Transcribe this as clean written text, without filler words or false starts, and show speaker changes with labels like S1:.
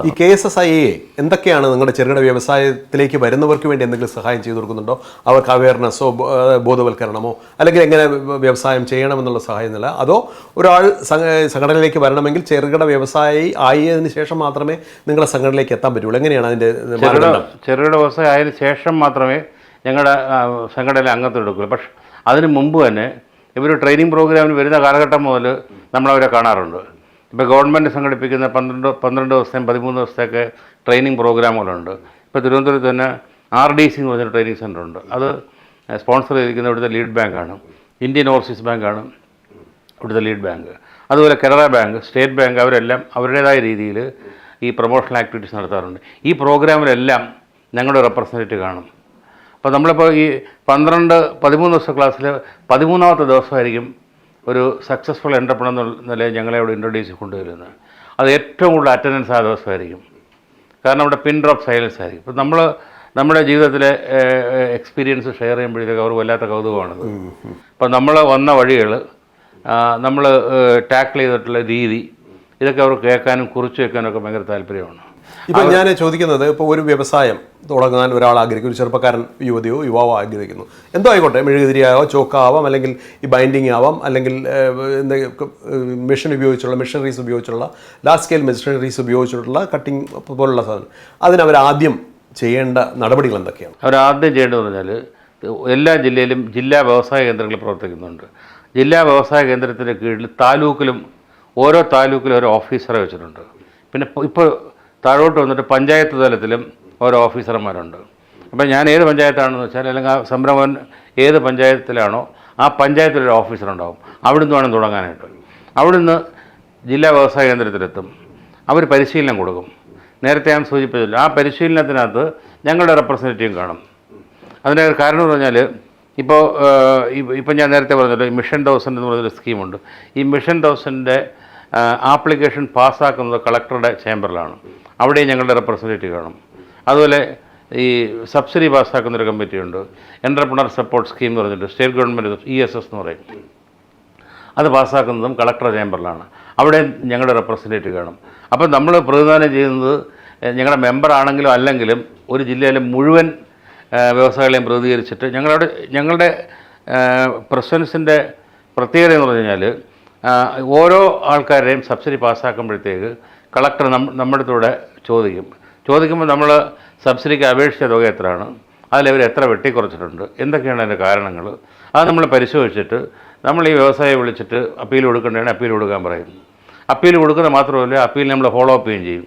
S1: ഈ KSSIA എന്തൊക്കെയാണ് നിങ്ങളുടെ ചെറുകിട വ്യവസായത്തിലേക്ക് വരുന്നവർക്ക് വേണ്ടി എന്തെങ്കിലും സഹായം ചെയ്തു കൊടുക്കുന്നുണ്ടോ? അവർക്ക് അവയർനെസ്സോ ബോധവൽക്കരണമോ അല്ലെങ്കിൽ എങ്ങനെ വ്യവസായം ചെയ്യണമെന്നുള്ള സഹായം എന്നില്ല, അതോ ഒരാൾ സംഘടനയിലേക്ക് വരണമെങ്കിൽ ചെറുകിട വ്യവസായി ആയതിനു ശേഷം മാത്രമേ നിങ്ങളുടെ സംഘടനയിലേക്ക് എത്താൻ പറ്റുള്ളൂ? എങ്ങനെയാണ് അതിൻ്റെ
S2: ചെറുകിട വ്യവസായം ആയതിനു ശേഷം മാത്രമേ ഞങ്ങളുടെ സംഘടനയിൽ അംഗത്വം എടുക്കുള്ളൂ. പക്ഷെ അതിന് മുമ്പ് തന്നെ ഇവർ ട്രെയിനിങ് പ്രോഗ്രാമിന് വരുന്ന കാലഘട്ടം മുതൽ നമ്മളവരെ കാണാറുണ്ട്. ഇപ്പോൾ ഗവൺമെൻറ് സംഘടിപ്പിക്കുന്ന 12 ദിവസത്തെയും 13 ദിവസത്തെയൊക്കെ ട്രെയിനിങ് പ്രോഗ്രാമുകളുണ്ട്. ഇപ്പോൾ തിരുവനന്തപുരത്ത് തന്നെ RDC എന്ന് പറഞ്ഞൊരു ട്രെയിനിങ് സെൻ്ററുണ്ട്. അത് സ്പോൺസർ ചെയ്തിരിക്കുന്ന ഇവിടുത്തെ ലീഡ് ബാങ്കാണ്. ഇന്ത്യൻ ഓവർസീസ് ബാങ്കാണ് ഇവിടുത്തെ ലീഡ് ബാങ്ക്. അതുപോലെ കനറ ബാങ്ക്, സ്റ്റേറ്റ് ബാങ്ക്, അവരെല്ലാം അവരുടേതായ രീതിയിൽ ഈ പ്രൊമോഷണൽ ആക്ടിവിറ്റീസ് നടത്താറുണ്ട്. ഈ പ്രോഗ്രാമിലെല്ലാം ഞങ്ങളുടെ റെപ്രസെൻറ്റേറ്റീവ് കാണും. അപ്പോൾ നമ്മളിപ്പോൾ ഈ 13 ദിവസത്തെ ക്ലാസ്സിൽ 13ാമത്തെ ദിവസമായിരിക്കും ഒരു സക്സസ്ഫുൾ എൻ്റർപ്രണർ എന്ന നിലയിൽ ഞങ്ങളെ അവിടെ ഇൻട്രൊഡ്യൂസ് കൊണ്ടുവരുന്നത്. അത് ഏറ്റവും കൂടുതൽ അറ്റൻഡൻസ് ആ ദിവസമായിരിക്കും. കാരണം അവിടെ പിൻ ഡ്രോപ്പ് സൈലൻസ് ആയിരിക്കും. ഇപ്പോൾ നമ്മുടെ ജീവിതത്തിലെ എക്സ്പീരിയൻസ് ഷെയർ ചെയ്യുമ്പോഴത്തേക്ക് അവർ വല്ലാത്ത കൗതുകമാണത്. അപ്പോൾ നമ്മൾ വന്ന വഴികൾ, നമ്മൾ ടാക്കിൾ ചെയ്തിട്ടുള്ള രീതി, ഇതൊക്കെ അവർ കേൾക്കാനും കുറിച്ച് വെക്കാനും ഒക്കെ ഭയങ്കര താല്പര്യമാണ്.
S1: ഇപ്പം ഞാൻ ചോദിക്കുന്നത്, ഇപ്പോൾ ഒരു വ്യവസായം തുടങ്ങാൻ ഒരാൾ ആഗ്രഹിക്കുന്നു, ഒരു ചെറുപ്പക്കാരൻ യുവതിയോ യുവാവോ ആഗ്രഹിക്കുന്നു, എന്തോ ആയിക്കോട്ടെ, മെഴുകുതിരിയാവാം, ചോക്കാവാം, അല്ലെങ്കിൽ ഈ ബൈൻഡിങ് ആവാം, അല്ലെങ്കിൽ മെഷീനറീസ് ഉപയോഗിച്ചുള്ള ലാർജ് സ്കെയിൽ മെഷീനറീസ് ഉപയോഗിച്ചിട്ടുള്ള കട്ടിങ് പോലുള്ള സാധനം, അതിനവരാദ്യം ചെയ്യേണ്ട നടപടികൾ എന്തൊക്കെയാണ്?
S2: അവരാദ്യം ചെയ്യേണ്ടതെന്ന് പറഞ്ഞാൽ എല്ലാ ജില്ലയിലും ജില്ലാ വ്യവസായ കേന്ദ്രങ്ങൾ പ്രവർത്തിക്കുന്നുണ്ട്. ജില്ലാ വ്യവസായ കേന്ദ്രത്തിൻ്റെ കീഴിൽ ഓരോ താലൂക്കിലും ഓരോ ഓഫീസറെ വെച്ചിട്ടുണ്ട്. പിന്നെ ഇപ്പോൾ താഴോട്ട് വന്നിട്ട് പഞ്ചായത്ത് തലത്തിലും ഓരോ ഓഫീസർമാരുണ്ട്. അപ്പോൾ ഞാൻ ഏത് പഞ്ചായത്താണെന്ന് വെച്ചാൽ, അല്ലെങ്കിൽ ആ സംരംഭം ഏത് പഞ്ചായത്തിലാണോ ആ പഞ്ചായത്തിലൊരു ഓഫീസറുണ്ടാവും. അവിടുന്ന് വേണം തുടങ്ങാനായിട്ട്. അവിടുന്ന് ജില്ലാ വ്യവസായ കേന്ദ്രത്തിലെത്തും. അവർ പരിശീലനം കൊടുക്കും. നേരത്തെ ഞാൻ സൂചിപ്പിച്ചില്ല, ആ പരിശീലനത്തിനകത്ത് ഞങ്ങളുടെ റെപ്രസെൻറ്റേറ്റീവ് കാണും. അതിൻ്റെ കാരണം എന്ന് പറഞ്ഞാൽ, ഇപ്പോൾ ഞാൻ നേരത്തെ പറഞ്ഞല്ലോ, ഈ മിഷൻ 1000 എന്ന് പറഞ്ഞൊരു സ്കീമുണ്ട്. ഈ മിഷൻ 1000ൻ്റെ ആപ്ലിക്കേഷൻ പാസ്സാക്കുന്നത് കളക്ടറുടെ ചേംബറിലാണ്. അവിടെ ഞങ്ങളുടെ റെപ്രസെൻറ്റേറ്റീവ് കാണും. അതുപോലെ ഈ സബ്സിഡി പാസ്സാക്കുന്നൊരു കമ്മിറ്റിയുണ്ട്, എൻ്റർപ്രണർ സപ്പോർട്ട് സ്കീം എന്ന് പറഞ്ഞിട്ട്, സ്റ്റേറ്റ് ഗവൺമെൻറ് ESS എന്ന് പറയും. അത് പാസ്സാക്കുന്നതും കളക്ടർ ചേംബറിലാണ്. അവിടെ ഞങ്ങളുടെ റെപ്രസെൻറ്റേറ്റീവ് കാണും. അപ്പോൾ നമ്മൾ പ്രതിനിധാനം ചെയ്യുന്നത് ഞങ്ങളുടെ മെമ്പറാണെങ്കിലും അല്ലെങ്കിലും ഒരു ജില്ലയിലെ മുഴുവൻ വ്യവസായികളെയും പ്രതികരിച്ചിട്ട് ഞങ്ങളുടെ പ്രസിഡൻസിൻ്റെ പ്രത്യേകത എന്ന് പറഞ്ഞു കഴിഞ്ഞാൽ, ഓരോ ആൾക്കാരുടെയും സബ്സിഡി പാസ്സാക്കുമ്പോഴത്തേക്ക് കളക്ടർ നമ്മുടെ അടുത്തൂടെ ചോദിക്കുമ്പോൾ നമ്മൾ സബ്സിഡിക്ക് അപേക്ഷിച്ച തുക എത്രയാണ്, അതിലവർ എത്ര വെട്ടിക്കുറച്ചിട്ടുണ്ട്, എന്തൊക്കെയാണ് അതിൻ്റെ കാരണങ്ങൾ, അത് നമ്മൾ പരിശോധിച്ചിട്ട് നമ്മൾ ഈ വ്യവസായിയെ വിളിച്ചിട്ട് അപ്പീൽ കൊടുക്കേണ്ടതാണ് അപ്പീൽ കൊടുക്കാൻ പറയും. അപ്പീൽ കൊടുക്കുന്നത് മാത്രമല്ല, അപ്പീൽ നമ്മൾ ഫോളോ അപ്പ് ചെയ്യുകയും ചെയ്യും.